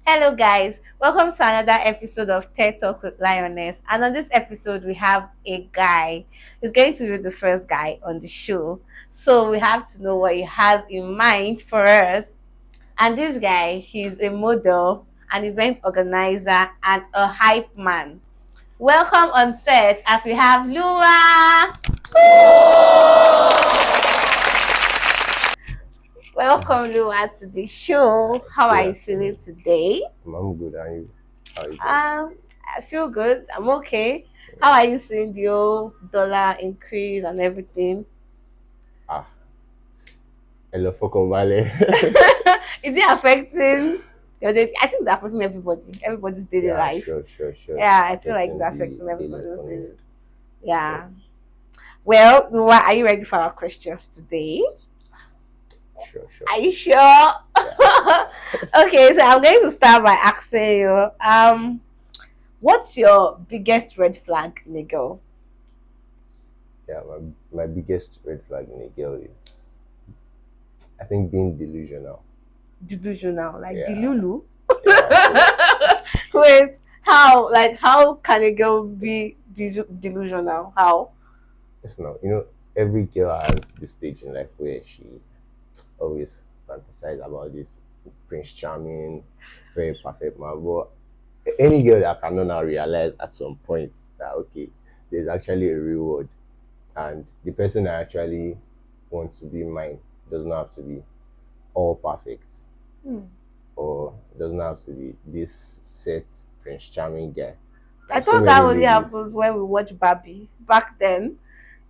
Hello, guys. Welcome to another episode of TED Talk with Lioness. And on this episode, we have a guy. He's going to be the first guy on the show. So we have to know what he has in mind for us. And this guy, he's a model, an event organizer, and a hype man. Welcome on set as we have LUWA. Welcome, LUWA, to the show. How are Yeah, you feeling today? I'm good. And you? How are you doing? I feel good. I'm okay. How are you seeing the old dollar increase and everything? Ah, hello, Foko Valley. Is it affecting your day? I think it's affecting everybody's daily Yeah, life. sure. It's Yeah, I feel like it's affecting affecting the daily everybody's economy. daily. Sure, Yeah. Well, Noah, are you ready for our questions today? sure. Are you sure? Yeah, Okay, so I'm going to start by asking you, what's your biggest red flag in a girl? yeah. My biggest red flag in a girl is, I think, being delusional. Delusional, like Yeah, Delulu. yeah. So Wait, how? Like, how can a girl be delusional? How? it's not. Every girl has this stage in life where she always fantasize about this Prince Charming, very perfect man. But any girl that can now realize at some point that okay, there's actually a reward, and the person I actually want to be mine doesn't have to be all perfect, Hmm. or it doesn't have to be this set Prince Charming guy. I So thought that many only ladies, happens when we watch Barbie back then,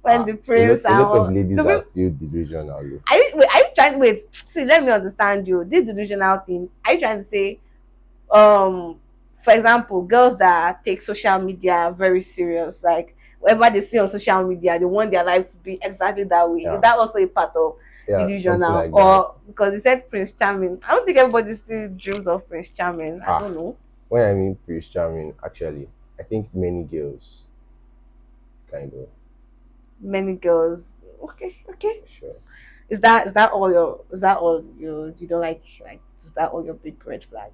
when the prince a and lot of all. ladies are still delusional. Though. Are you trying? Wait, see, let me understand you. This delusional thing. Are you trying to say, for example, girls that take social media very serious, like whatever they see on social media, they want their life to be exactly that way. Is Yeah, that also a part of yeah, something delusional? like that. Or because you said Prince Charming, I don't think everybody still dreams of Prince Charming. I Ah, don't know. when I mean Prince Charming, actually, I think many girls kind of Many girls. Okay. sure. Is that all you don't like is that all your big red flag?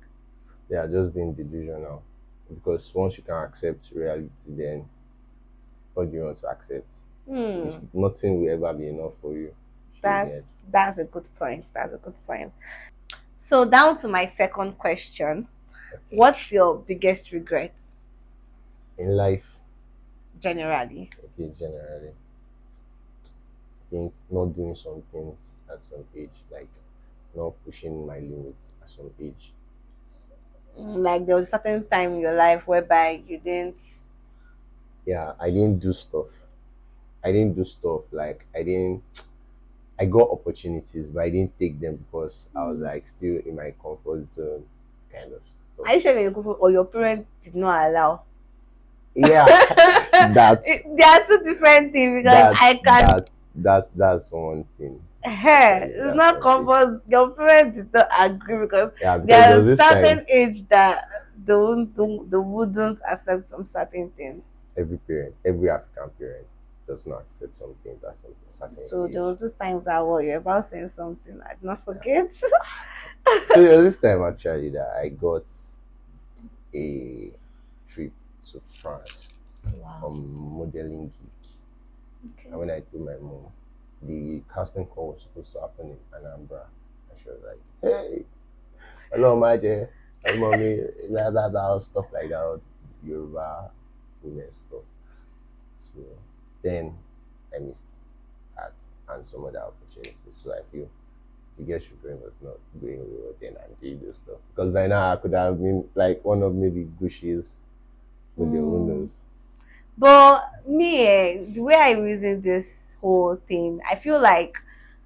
They are just being delusional, because once you can accept reality, then what do you want to accept? Hmm. Nothing will ever be enough for you. You get That's a good point. That's a good point. So down to my second question. okay. What's your biggest regret In life, generally? okay, generally, I think not doing some things at some age, like not pushing my limits at some age. Like there was a certain time in your life whereby you didn't. Yeah, I didn't do stuff. I didn't do stuff like I didn't. I got opportunities, but I didn't take them because I was like still in my comfort zone, kind of stuff. Are you sure or your parents did not allow? Yeah, that's They are two different things because that's I can. that's one thing. Hey, Actually, it's that's not one thing. comfort. Your parents did not agree because Yeah, because there there was is this time certain age that they wouldn't accept some certain things. every African parent does not accept some things at some certain So there age. was this time that you're about saying something I did not forget. So there was this time actually that I got a trip to France Wow. on modeling gig. Okay. And when I told my mom, the casting call was supposed to happen in Anambra. And she was like, hey, hello, my dear. Hey, mommy, blah, stuff like that. Yoruba women stuff. So then I missed that and some other opportunities. So I feel the girl regret was not going well then and doing those stuff. Because by now I could have been like one of maybe Gucci's model, who knows? But me, the way I reason this whole thing, I feel like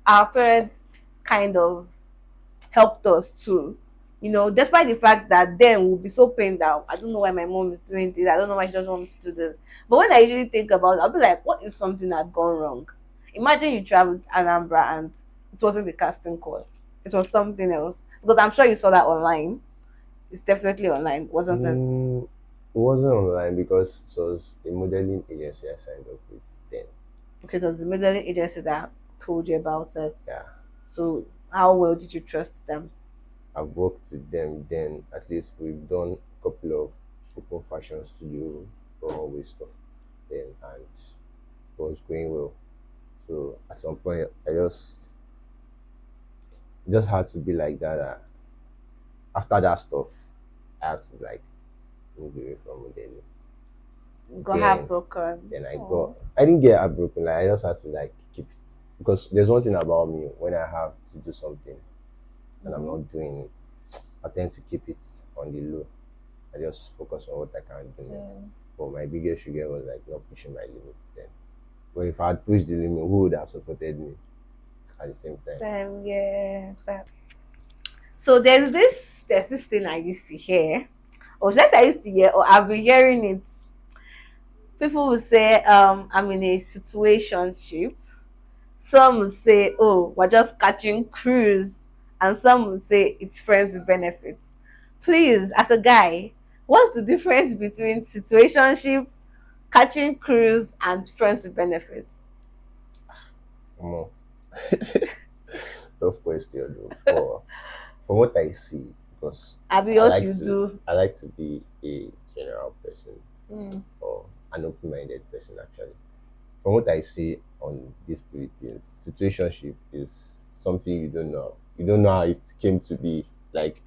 our parents kind of helped us too. Despite the fact that then we'll be so pained out. I don't know why my mom is doing this. I don't know why she doesn't want me to do this. But when I usually think about it, I'll be like, what if something had gone wrong? Imagine you traveled Anambra and it wasn't the casting call. It was something else. Because I'm sure you saw that online. It's definitely online, wasn't it? It wasn't online because it was a modeling agency I signed up with then. Okay, it was the modeling agency that told you about it. Yeah. So how well did you trust them? I've worked with them, then at least we've done a couple of open fashion studio runway stuff then, and it was going well. So at some point, I just had to be like that. After that stuff, I had to like move away from modeling. Got Then heartbroken. then Oh. I didn't get heartbroken. Like I just had to like keep it because there's one thing about me when I have to do something and I'm Mm-hmm. not doing it, I tend to keep it on the low. I just focus on what I can do next. Mm. But my biggest regret was like not pushing my limits then. But if I had pushed the limit, who would have supported me at the same time? Yeah. So there's this thing I used to hear, or just I used to hear, or I've been hearing it. People will say, I'm in a situationship. Some would say, oh, we're just catching cruise, and some would say it's friends with benefits. Please, as a guy, what's the difference between situationship, catching cruise, and friends with benefits? More tough question though. But from what I see, because Abi, I what like you to do? I like to be a general person Mm. or an open-minded person actually. From what I see on these three things, situationship is something you don't know. You don't know how it came to be. Like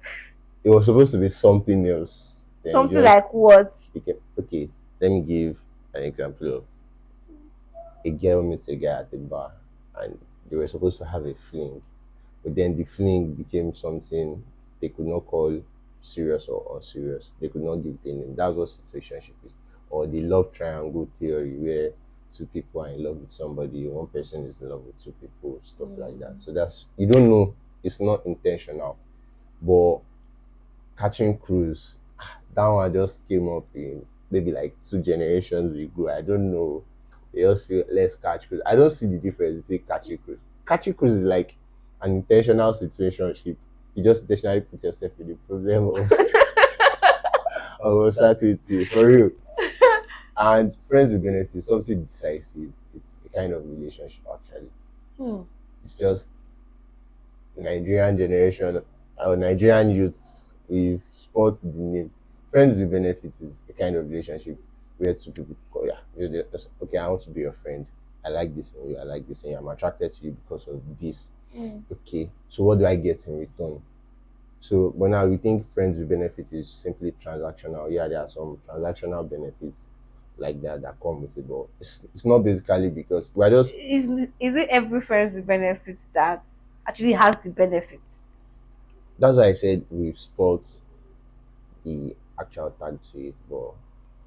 it was supposed to be something else. Then Something like just what? became okay. Let me give an example of a girl meets a guy at the bar and they were supposed to have a fling. But then the fling became something they could not call serious or unserious. They could not give the name. That's what situationship is. Or the love triangle theory where two people are in love with somebody, one person is in love with two people, stuff like that. So that's you don't know, it's not intentional. But catching cruise, that one just came up in maybe like two generations ago. I don't know. They just feel let's catch cruise. I don't see the difference between catching cruise. Catching cruise is like an intentional situationship. You just intentionally put yourself in the problem of uncertainty for real. And friends with benefits, something decisive. It's a kind of relationship actually. Hmm. It's just Nigerian generation or Nigerian youths, we've spot the name. Friends with benefits is a kind of relationship where two people go, yeah, okay, I want to be your friend. I like this in you, I like this in you, I'm attracted to you because of this. Hmm. Okay, so what do I get in return? So, but now we think friends with benefits is simply transactional. Yeah, there are some transactional benefits like that come with it, but it's not basically because we're just Is it every friends with benefits that actually has the benefits? that's why I said we've spot the actual tag to it, but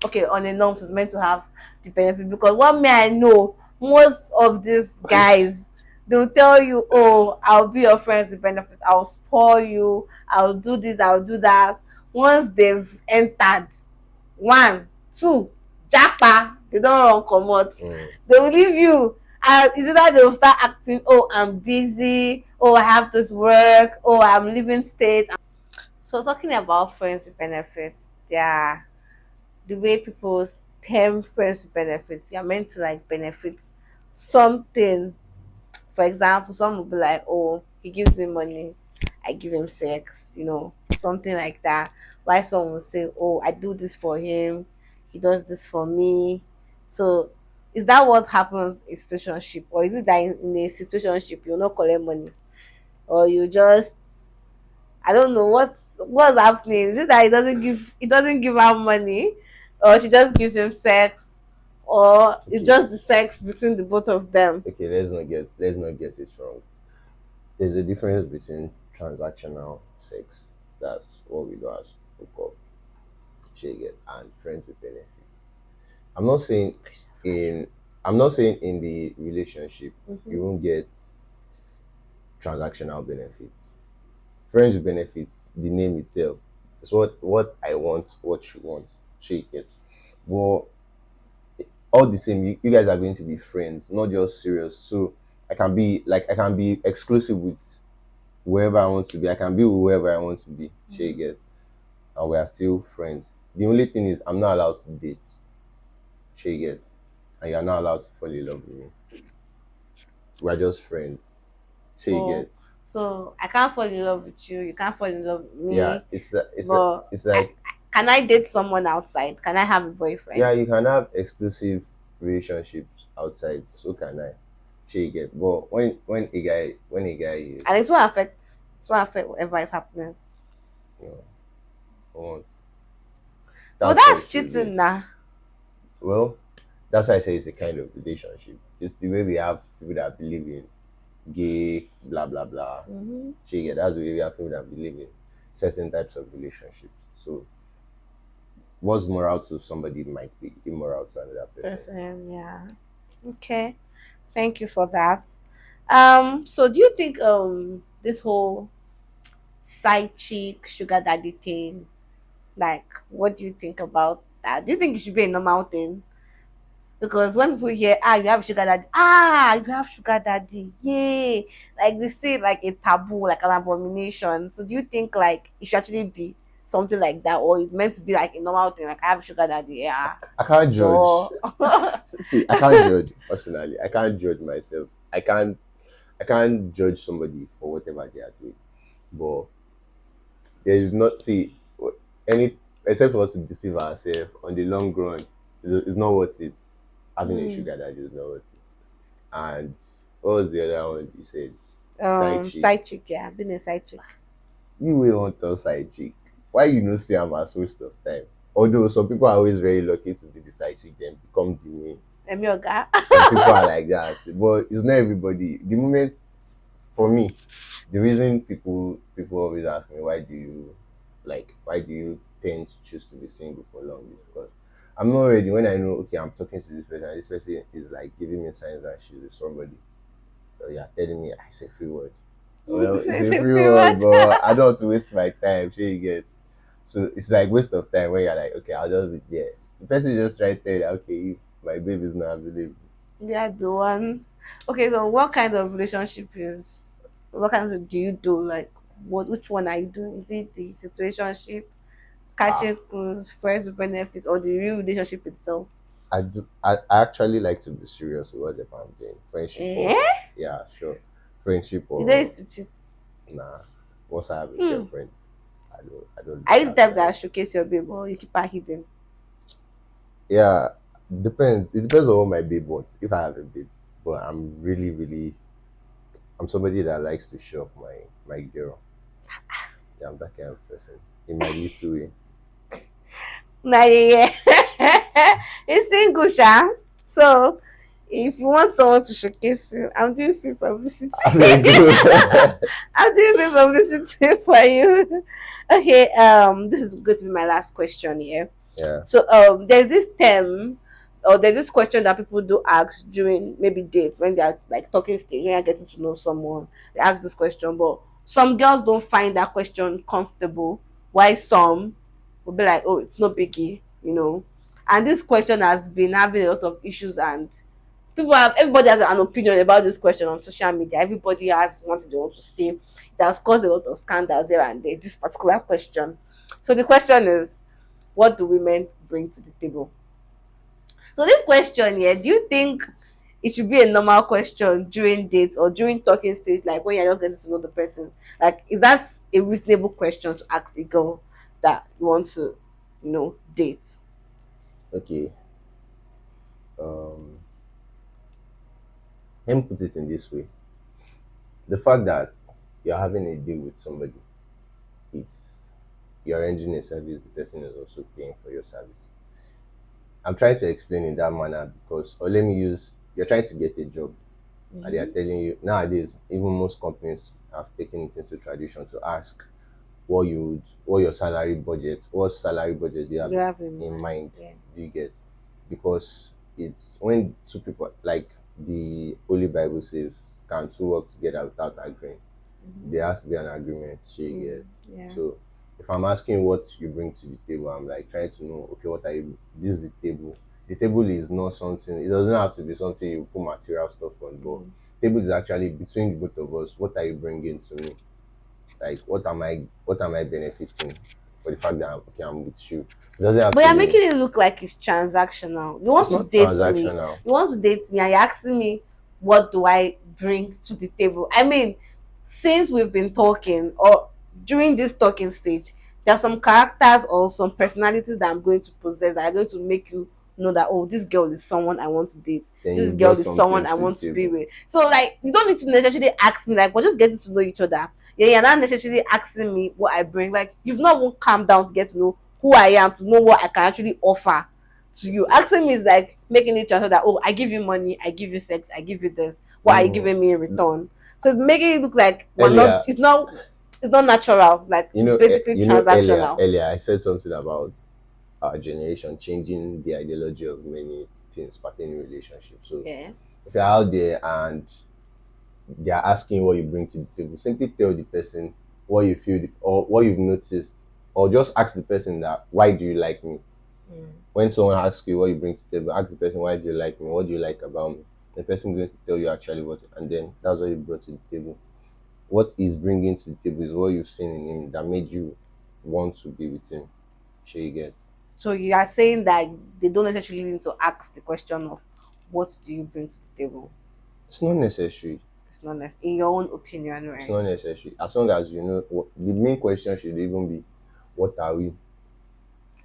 Okay, on a norms is meant to have the benefit, because what may I know, most of these guys, they'll tell you, oh, I'll be your friends with benefits, I'll spoil you, I'll do this, I'll do that. Once they've entered, one, two, japa, they don't run comot. mm, They will leave you. Is it that they will start acting, oh, I'm busy, oh, I have this work, oh, I'm leaving state. So talking about friends with benefits, there, the way people term friends with benefits, you're meant to like benefit something. For example, some will be like, oh, he gives me money, I give him sex, something like that. Why some will say, oh, I do this for him, he does this for me. So is that what happens in situationship? Or is it that in a situationship you'll not collect money? Or you just, I don't know what's happening. Is it that he doesn't give her money, or she just gives him sex, or it's okay, just the sex between the both of them? okay, let's not get it wrong. There's a difference between transactional sex, that's what we do as hookup, shake it, and friends with benefits. I'm not saying in I'm not saying in the relationship you Mm-hmm. won't get transactional benefits. Friends with benefits, the name itself, is what I want, what you want, shake it. Well, all the same, you guys are going to be friends, not just serious. So I can be exclusive with whoever I want to be. I can be with whoever I want to be. She gets, and we are still friends. The only thing is I'm not allowed to date. She gets, and you're not allowed to fall in love with me. We're just friends. She For gets. So I can't fall in love with you. You can't fall in love with Yeah, me. But it's like, can I date someone outside? Can I have a yeah, boyfriend? you can have exclusive relationships outside. So can I. So you get, but when a guy And is, it won't affect whatever is happening. you know, wants, But that's what it that's should be. cheating now. Well, that's why I say it's a kind of relationship. It's the way we have people that believe in gay, blah blah blah. Mm-hmm. So you get, that's the way we have people that believe in certain types of relationships. So what's moral to somebody might be immoral to another person. Person, yeah. Okay. Thank you for that. So do you think this whole side chick sugar daddy thing, like what do you think about that? Do you think it should be a normal thing? Because when people hear, you have sugar daddy, you have sugar daddy, yay, like they say like a taboo, like an abomination. So do you think like it should actually be something like that, or it's meant to be like a normal thing, like I have sugar daddy, yeah, I can't judge. Joe. See, I can't judge personally. I can't judge myself. I can't judge somebody for whatever they are doing. But there is not, see, any, except for us to deceive ourselves on the long run, it's not worth it. Having a Hmm. sugar daddy is not worth it. And what was the other one you said? Side chick. Side chick, yeah, being a side chick. You will want a side chick. Why you know see am as waste of time? Although some people are always very lucky to be the side chick, then become the main. Emi Oga. Some people are like that, but it's not everybody. The moment, for me, the reason people always ask me why do you tend to choose to be single for long is because I'm not ready. When I know, okay, I'm talking to this person and this person is like giving me signs that she's with somebody, so you're telling me it's a free word. Well, So it's it's a a free free word, one. but I don't want to waste my time. Sure you get. So it's like waste of time when you're like, okay, I'll just be there. The person just right there, okay, if my baby is not available. Yeah, the one. Okay, so what kind of relationship is? What kind of do you do? Like, what? Which one are you doing? Is it the situationship, Ah, catching cruise, friends with benefits, or the real relationship itself? I actually like to be serious with whatever I'm doing. Friendship or, Eh? yeah, sure. Friendship You don't or, used to cheat. nah. Once I have a Hmm. girlfriend, I don't do Are you the that type now. that showcase your babe or you keep her hidden? Yeah, depends. It depends on what my babe wants. If I have a babe, but I'm somebody that likes to show off my girl. Yeah, I'm that kind of person in my little way. Nah, yeah, yeah. It's single, sha. So, if you want someone to showcase you, I'm doing free publicity. Very good. I'm doing free publicity for you. Okay, this is going to be my last question here. Yeah. So, there's this term, or there's this question that people do ask during maybe dates when they are like talking stage, when you're getting to know someone. They ask this question, but some girls don't find that question comfortable. Why some will be like, oh, it's no biggie, you know. And this question has been having a lot of issues, and everybody has an opinion about this question on social media. Everybody has one thing they want to say. It has caused a lot of scandals here and there, this particular question. So the question is, what do women bring to the table? So this question here, do you think it should be a normal question during dates or during talking stage, like when you're just getting to know the person? Like, is that a reasonable question to ask a girl that you want to, date? Okay. Um, Let me put it in this way: the fact that you're having a deal with somebody, it's you're rendering a service. The person is also paying for your service. I'm trying to explain in that manner because, or let me use, you're trying to get a job and they are Mm-hmm. telling you nowadays, even most companies have taken it into tradition to ask what salary budget do you have You have in in mind, mind, yeah. do you get? Because it's when two people, like the Holy Bible says, can two work together without agreeing? Mm-hmm. There has to be an agreement, she Mm, gets. yeah. So if I'm asking what you bring to the table, I'm like trying to know, okay, what are you, this is the table. The table is not something, it doesn't have to be something you put material stuff on, but Mm. table is actually between the both of us. What are you bringing to me? Like what am I benefiting for the fact that I'm with you? It doesn't have But to you're be, making it look like it's transactional. You it's want to not date me. transactional. You want to date me, and you're asking me, what do I bring to the table? I mean, since we've been talking or during this talking stage, there are some characters or some personalities that I'm going to possess that are going to make you know that, oh, this girl is someone I want to date. Then This you girl brought is someone something I to the want to be table. with. So like you don't need to necessarily ask me, like we're just getting to know each other. Yeah, you're not necessarily asking me what I bring. Like you've not even calmed down to get to know who I am, to know what I can actually offer to you. Okay. Asking me is like making it transfer that, oh, I give you money, I give you sex, I give you this. What are you No, giving me in return? So it's making it look like we're not. earlier, It's not natural. Like it's basically transactional. earlier I said something about our generation changing the ideology of many things pertaining to relationships. So Yeah. if you're out there and they are asking what you bring to the table, simply tell the person what you feel or what you've noticed, or just ask the person that why do you like me. Mm. When someone asks you what you bring to the table, ask the person why do you like me, what do you like about me. The person is going to tell you actually what, and then that's what you brought to the table. What he's bringing to the table is what you've seen in him that made you want to be with him. Sure you get. So you are saying that they don't necessarily need to ask the question of what do you bring to the table. It's not necessary. It's not in your own opinion, It's right? not necessary. As long as you know the main question should even be what are we?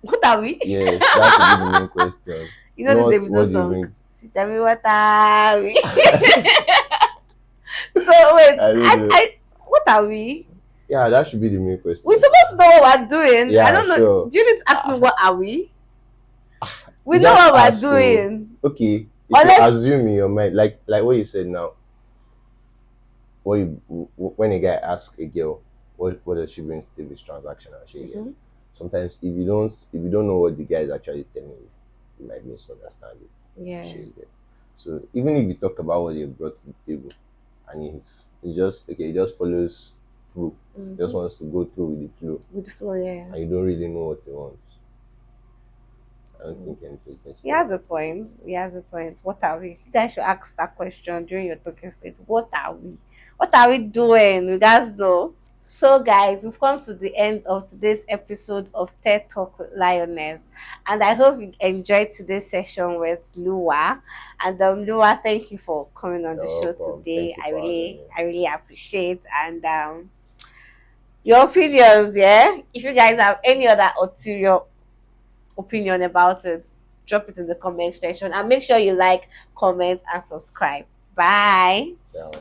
What are we? Yes, that should be the main question. You know this Not Davido what do you song. bring. She tell me what are we? So wait, I don't know. what are we? Yeah, that should be the main question. We're supposed to know what we're doing. I Yeah, don't know. sure. Do you need to ask me what are we? We You know just what we're ask, oh, doing. okay. You can Unless assume in your mind, like what you said now. What you when a guy asks a girl what does she bring to the table is transactional, she Mhm. gets. Sometimes if you don't know what the guy is actually telling you, you might misunderstand it. Yeah. She gets. So even if you talk about what you brought to the table, and he just okay, he just follows through, just Mhm. wants to go through with the flow, With the flow, yeah. and you don't really know what he wants. I don't Mm. think anything gets He better. has a point. He has a point. What are we? You guys should ask that question during your talking stage. What are we? What are we doing? You guys know. So, guys, we've come to the end of today's episode of TED Talk with Lioness, and I hope you enjoyed today's session with Lua. And Lua, thank you for coming on the No show problem. today. Thank you for having me. I really appreciate and your opinions. Yeah, if you guys have any other ulterior opinion about it, drop it in the comment section and make sure you like, comment, and subscribe. Bye. Ciao.